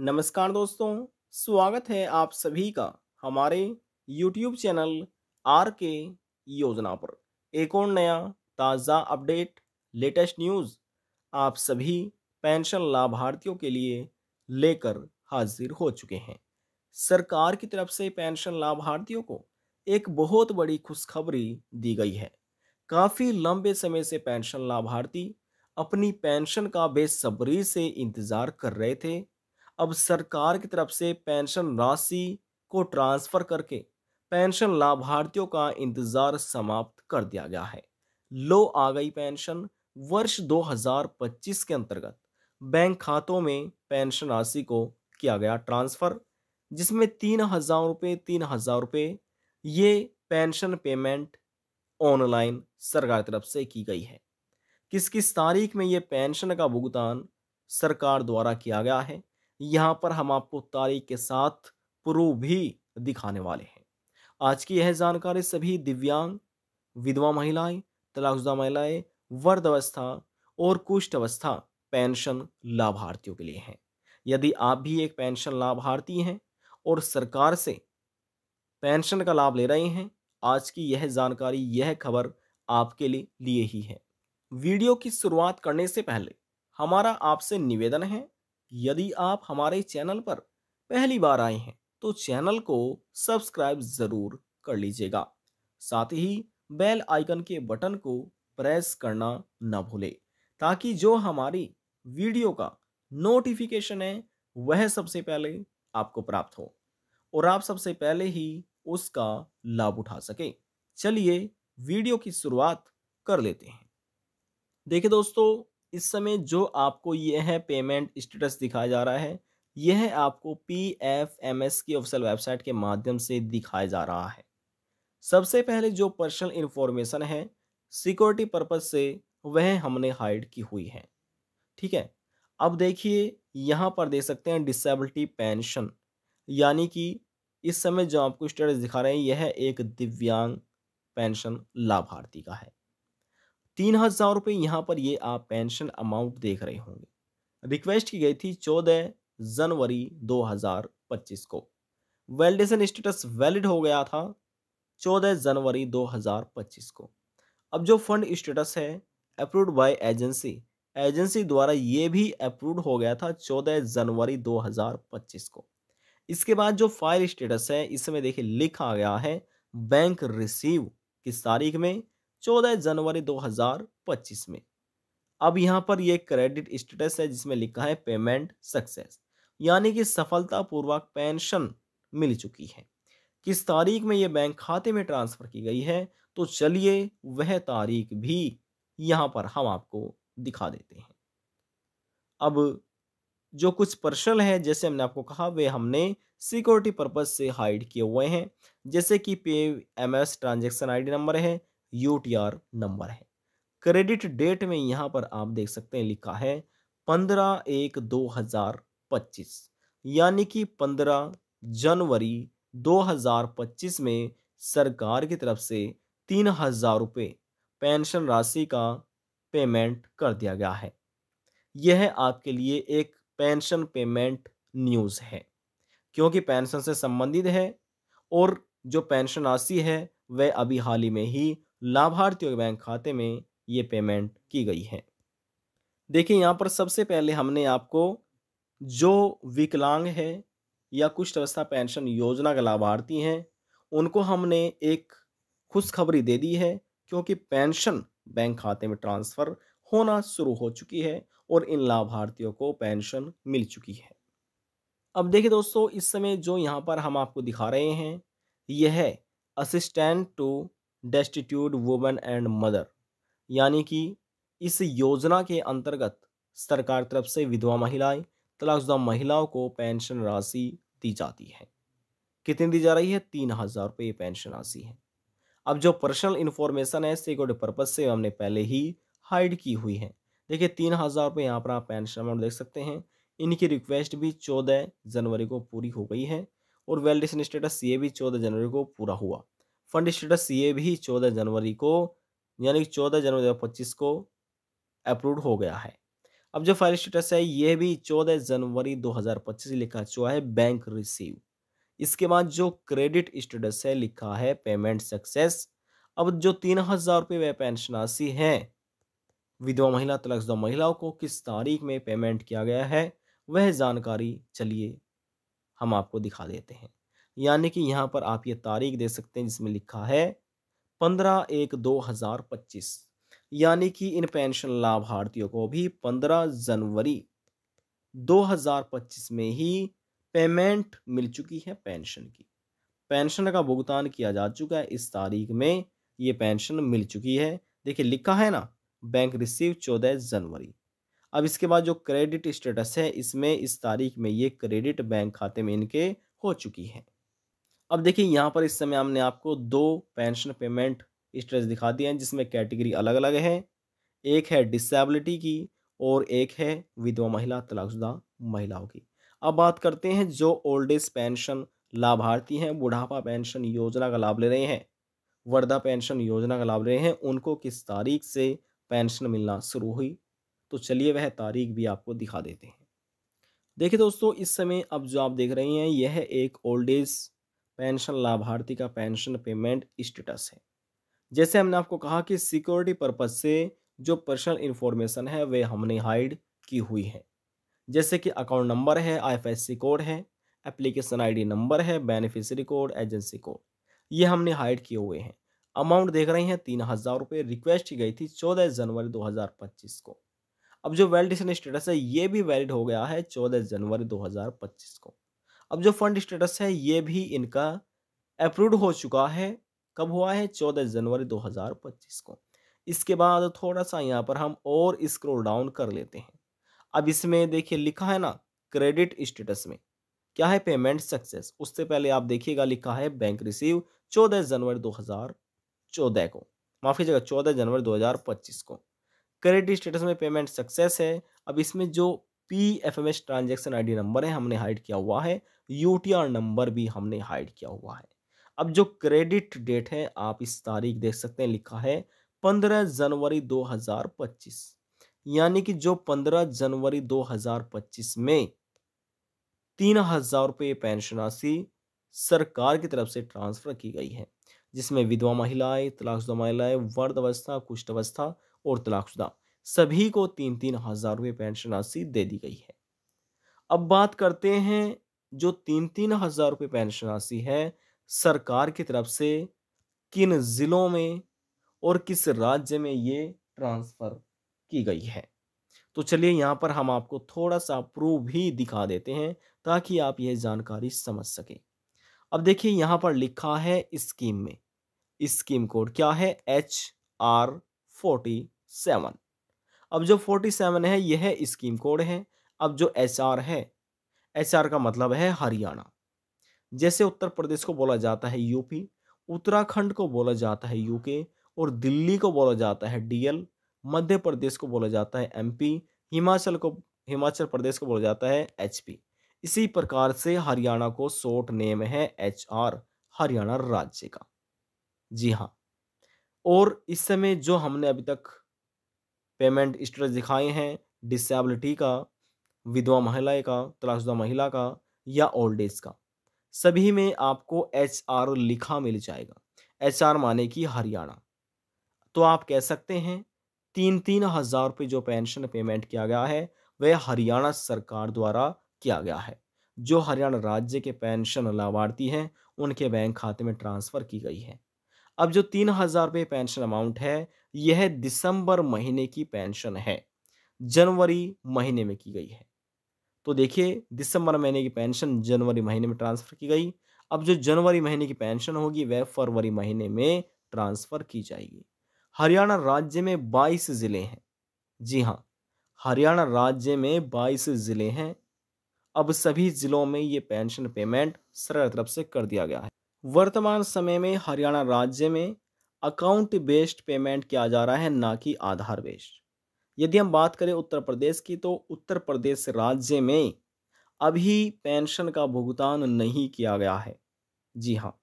नमस्कार दोस्तों, स्वागत है आप सभी का हमारे YouTube चैनल आर के योजना पर। एक और नया ताज़ा अपडेट, लेटेस्ट न्यूज़ आप सभी पेंशन लाभार्थियों के लिए लेकर हाजिर हो चुके हैं। सरकार की तरफ से पेंशन लाभार्थियों को एक बहुत बड़ी खुशखबरी दी गई है। काफ़ी लंबे समय से पेंशन लाभार्थी अपनी पेंशन का बेसब्री से इंतज़ार कर रहे थे। अब सरकार की तरफ से पेंशन राशि को ट्रांसफर करके पेंशन लाभार्थियों का इंतजार समाप्त कर दिया गया है। लो आ गई पेंशन। वर्ष 2025 के अंतर्गत बैंक खातों में पेंशन राशि को किया गया ट्रांसफर, जिसमें 3,000 रुपये ये पेंशन पेमेंट ऑनलाइन सरकार की तरफ से की गई है। किस किस तारीख में ये पेंशन का भुगतान सरकार द्वारा किया गया है, यहाँ पर हम आपको तारीख के साथ प्रूफ भी दिखाने वाले हैं। आज की यह जानकारी सभी दिव्यांग, विधवा महिलाएं, तलाकशुदा महिलाएं, वृद्धावस्था और कुष्ठ अवस्था पेंशन लाभार्थियों के लिए है। यदि आप भी एक पेंशन लाभार्थी हैं और सरकार से पेंशन का लाभ ले रहे हैं, आज की यह जानकारी, यह खबर आपके लिए ही है। वीडियो की शुरुआत करने से पहले हमारा आपसे निवेदन है, यदि आप हमारे चैनल पर पहली बार आए हैं तो चैनल को सब्सक्राइब ज़रूर कर लीजिएगा। साथ ही बेल आइकन के बटन को प्रेस करना न भूलें, ताकि जो हमारी वीडियो का नोटिफिकेशन है वह सबसे पहले आपको प्राप्त हो और आप सबसे पहले ही उसका लाभ उठा सके। चलिए वीडियो की शुरुआत कर लेते हैं। देखिए दोस्तों, इस समय जो आपको यह पेमेंट स्टेटस दिखाया जा रहा है, यह आपको पीएफएमएस की ऑफिशियल वेबसाइट के माध्यम से दिखाया जा रहा है। सबसे पहले जो पर्सनल इंफॉर्मेशन है, सिक्योरिटी पर्पज से वह हमने हाइड की हुई है। ठीक है। अब देखिए यहाँ पर देख सकते हैं डिसेबिलिटी पेंशन, यानी कि इस समय जो आपको स्टेटस दिखा रहे हैं यह एक दिव्यांग पेंशन लाभार्थी का है। 3,000 रुपये यहाँ पर ये आप पेंशन अमाउंट देख रहे होंगे। रिक्वेस्ट की गई थी 14 जनवरी 2025 को। वैलिडेशन स्टेटस वैलिड हो गया था 14 जनवरी 2025 को। अब जो फंड स्टेटस है अप्रूव्ड बाय एजेंसी, एजेंसी द्वारा ये भी अप्रूव्ड हो गया था 14 जनवरी 2025 को। इसके बाद जो फाइल स्टेटस है इसमें देखिए लिखा गया है बैंक रिसीव किस तारीख में, 14 जनवरी 2025 में। अब यहाँ पर ये क्रेडिट स्टेटस है जिसमें लिखा है पेमेंट सक्सेस, यानी कि सफलतापूर्वक पेंशन मिल चुकी है। किस तारीख में ये बैंक खाते में ट्रांसफर की गई है, तो चलिए वह तारीख भी यहाँ पर हम आपको दिखा देते हैं। अब जो कुछ पर्सनल है, जैसे हमने आपको कहा, वे हमने सिक्योरिटी पर्पज से हाइड किए हुए हैं, जैसे कि पीएमएस ट्रांजैक्शन आईडी नंबर है, यूटीआर नंबर है। क्रेडिट डेट में यहाँ पर आप देख सकते हैं लिखा है 15/1/2025, यानी कि 15 जनवरी 2025 में सरकार की तरफ से 3,000 रुपये पेंशन राशि का पेमेंट कर दिया गया है। यह आपके लिए एक पेंशन पेमेंट न्यूज़ है, क्योंकि पेंशन से संबंधित है और जो पेंशन राशि है वह अभी हाल ही में ही लाभार्थियों के बैंक खाते में ये पेमेंट की गई है। देखिए यहाँ पर सबसे पहले हमने आपको जो विकलांग है या कुष्ठ अवस्था पेंशन योजना के लाभार्थी हैं उनको हमने एक खुशखबरी दे दी है, क्योंकि पेंशन बैंक खाते में ट्रांसफ़र होना शुरू हो चुकी है और इन लाभार्थियों को पेंशन मिल चुकी है। अब देखिए दोस्तों, इस समय जो यहाँ पर हम आपको दिखा रहे हैं यह है assistant to destitute women and mother, यानी कि इस योजना के अंतर्गत सरकार तरफ से विधवा महिलाएं, तलाकशुदा महिलाओं को पेंशन राशि दी जाती है। कितनी दी जा रही है? 3,000 रुपये पेंशन राशि है। अब जो पर्सनल इन्फॉर्मेशन है सिक्योरिटी पर्पज से हमने पहले ही हाइड की हुई है। देखिए 3,000 रुपये यहाँ पर आप पेंशन अमाउंट देख सकते हैं। इनकी रिक्वेस्ट भी 14 जनवरी को पूरी हो गई है और वैलिडेशन स्टेटस ये भी 14 जनवरी को पूरा हुआ। फंड स्टेटस ये भी 14 जनवरी को, यानी कि 14 जनवरी 2025 को अप्रूव्ड हो गया है। अब जो फाइल स्टेटस है ये भी 14 जनवरी 2025 लिखा हुआ है बैंक रिसीव। इसके बाद जो क्रेडिट स्टेटस है लिखा है पेमेंट सक्सेस। अब जो 3000 रुपये वह पेंशन राशि है विधवा महिला तलाकशुदा महिलाओं को किस तारीख में पेमेंट किया गया है वह जानकारी चलिए हम आपको दिखा देते हैं। यानी कि यहाँ पर आप ये तारीख दे सकते हैं जिसमें लिखा है 15/1/2025। यानी कि इन पेंशन लाभार्थियों को भी 15 जनवरी 2025 में ही पेमेंट मिल चुकी है पेंशन की। पेंशन का भुगतान किया जा चुका है, इस तारीख में ये पेंशन मिल चुकी है। देखिए लिखा है ना, बैंक रिसीव 14 जनवरी। अब इसके बाद जो क्रेडिट स्टेटस है इसमें इस तारीख में ये क्रेडिट बैंक खाते में इनके हो चुकी है। अब देखिए यहाँ पर इस समय हमने आपको दो पेंशन पेमेंट स्टेटस दिखा दिए हैं जिसमें कैटेगरी अलग अलग है। एक है डिसेबिलिटी की और एक है विधवा महिला तलाकशुदा महिलाओं की। अब बात करते हैं जो ओल्ड एज पेंशन लाभार्थी हैं, बुढ़ापा पेंशन योजना का लाभ ले रहे हैं, वृद्धा पेंशन योजना का लाभ ले रहे हैं, उनको किस तारीख से पेंशन मिलना शुरू हुई। तो चलिए वह तारीख भी आपको दिखा देते हैं। देखिए दोस्तों, इस समय अब जो आप देख रहे हैं यह एक ओल्ड एज पेंशन लाभार्थी का पेंशन पेमेंट स्टेटस है। जैसे हमने आपको कहा कि सिक्योरिटी पर्पज से जो पर्सनल इंफॉर्मेशन है वे हमने हाइड की हुई है। जैसे कि अकाउंट नंबर है, आईएफएससी कोड है, एप्लीकेशन आईडी नंबर है, बेनिफिशियरी कोड, एजेंसी कोड, ये हमने हाइड किए हुए हैं। अमाउंट देख रहे हैं 3000 रुपये। रिक्वेस्ट की गई थी 14 जनवरी 2025 को। अब जो वैलिडेशन स्टेटस है ये भी वैलिड हो गया है 14 जनवरी 2025 को। अब जो फंड स्टेटस है ये भी इनका अप्रूव्ड हो चुका है। कब हुआ है? 14 जनवरी 2025 को। इसके बाद थोड़ा सा यहाँ पर हम और स्क्रॉल डाउन कर लेते हैं। अब इसमें देखिए लिखा है ना क्रेडिट स्टेटस में क्या है? Payment success. उससे पहले आप देखिएगा लिखा है बैंक रिसीव 14 जनवरी 2014 को, माफ कीजिएगा 14 जनवरी 2025 को। क्रेडिट स्टेटस में पेमेंट सक्सेस है। अब इसमें जो पीएफएमएस ट्रांजैक्शन आईडी नंबर है हमने हाइड किया हुआ है, यूटीआर नंबर भी हमने हाइड किया हुआ है। अब जो क्रेडिट डेट है आप इस तारीख देख सकते हैं, लिखा है 15 जनवरी 2025। यानी कि जो 15 जनवरी 2025 में 3000 रुपये पेंशन राशि सरकार की तरफ से ट्रांसफर की गई है, जिसमें विधवा महिलाएं, तलाकशुदा महिलाएं, वृद्धावस्था, कुष्ठ अवस्था और तलाकशुदा सभी को 3-3 हजार रुपये पेंशन राशि दे दी गई है। अब बात करते हैं जो 3-3 हजार रुपये पेंशन राशि है सरकार की तरफ से किन जिलों में और किस राज्य में ये ट्रांसफर की गई है। तो चलिए यहाँ पर हम आपको थोड़ा सा प्रूफ भी दिखा देते हैं ताकि आप यह जानकारी समझ सकें। अब देखिए यहाँ पर लिखा है स्कीम में, स्कीम कोड क्या है? HR47। अब जो 47 है यह स्कीम कोड है। अब जो HR है, HR का मतलब है हरियाणा। जैसे उत्तर प्रदेश को बोला जाता है यूपी, उत्तराखंड को बोला जाता है यूके और दिल्ली को बोला जाता है DL, मध्य प्रदेश को बोला जाता है MP, हिमाचल प्रदेश को बोला जाता है HP। इसी प्रकार से हरियाणा को शॉर्ट नेम है HR, हरियाणा राज्य का। जी हाँ। और इस समय जो हमने अभी तक पेमेंट स्टेटस दिखाए हैं, डिसेबिलिटी का, विधवा महिला का, तलाकशुदा महिला का या ओल्ड एज का, सभी में आपको HR लिखा मिल जाएगा। HR माने कि हरियाणा। तो आप कह सकते हैं 3-3 हजार रुपये जो पेंशन पेमेंट किया गया है वह हरियाणा सरकार द्वारा किया गया है। जो हरियाणा राज्य के पेंशन लाभार्थी हैं उनके बैंक खाते में ट्रांसफर की गई है। अब जो 3000 रुपये पेंशन अमाउंट है यह दिसंबर महीने की पेंशन है, जनवरी महीने में की गई है। तो देखिए दिसंबर महीने की पेंशन जनवरी महीने में ट्रांसफर की गई। अब जो जनवरी महीने की पेंशन होगी वह फरवरी महीने में ट्रांसफर की जाएगी। हरियाणा राज्य में 22 जिले हैं। जी हाँ, हरियाणा राज्य में 22 जिले हैं। अब सभी जिलों में ये पेंशन पेमेंट सरकार तरफ से कर दिया गया है। वर्तमान समय में हरियाणा राज्य में अकाउंट बेस्ड पेमेंट किया जा रहा है, ना कि आधार बेस्ड। यदि हम बात करें उत्तर प्रदेश की, तो उत्तर प्रदेश राज्य में अभी पेंशन का भुगतान नहीं किया गया है। जी हाँ,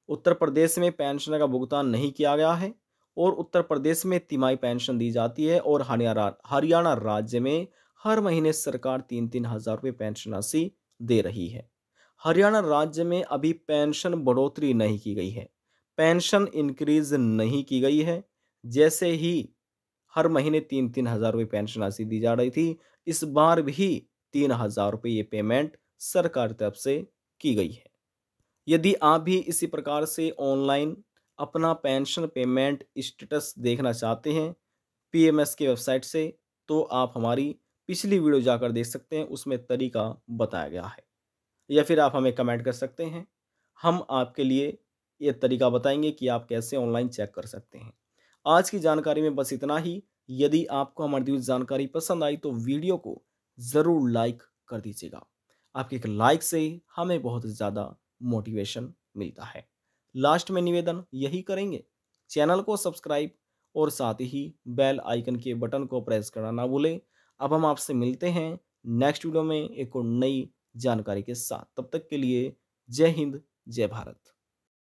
उत्तर प्रदेश में पेंशन का भुगतान नहीं किया गया है और उत्तर प्रदेश में तिमाही पेंशन दी जाती है और हरियाणा राज्य में हर महीने सरकार 3-3 हज़ार रुपये पेंशन राशि दे रही है। हरियाणा राज्य में अभी पेंशन बढ़ोतरी नहीं की गई है, पेंशन इंक्रीज नहीं की गई है। जैसे ही हर महीने 3-3 हज़ार रुपये पेंशन राशि दी जा रही थी, इस बार भी 3 हज़ार रुपये ये पेमेंट सरकार की तरफ से की गई है। यदि आप भी इसी प्रकार से ऑनलाइन अपना पेंशन पेमेंट स्टेटस देखना चाहते हैं पीएमएस की वेबसाइट से, तो आप हमारी पिछली वीडियो जाकर देख सकते हैं, उसमें तरीका बताया गया है। या फिर आप हमें कमेंट कर सकते हैं, हम आपके लिए ये तरीका बताएंगे कि आप कैसे ऑनलाइन चेक कर सकते हैं। आज की जानकारी में बस इतना ही। यदि आपको हमारी दी हुई जानकारी पसंद आई तो वीडियो को ज़रूर लाइक कर दीजिएगा। आपके एक लाइक से हमें बहुत ज़्यादा मोटिवेशन मिलता है। लास्ट में निवेदन यही करेंगे, चैनल को सब्सक्राइब और साथ ही बेल आइकन के बटन को प्रेस करना ना भूलें। अब हम आपसे मिलते हैं नेक्स्ट वीडियो में एक और नई जानकारी के साथ। तब तक के लिए जय हिंद, जय भारत।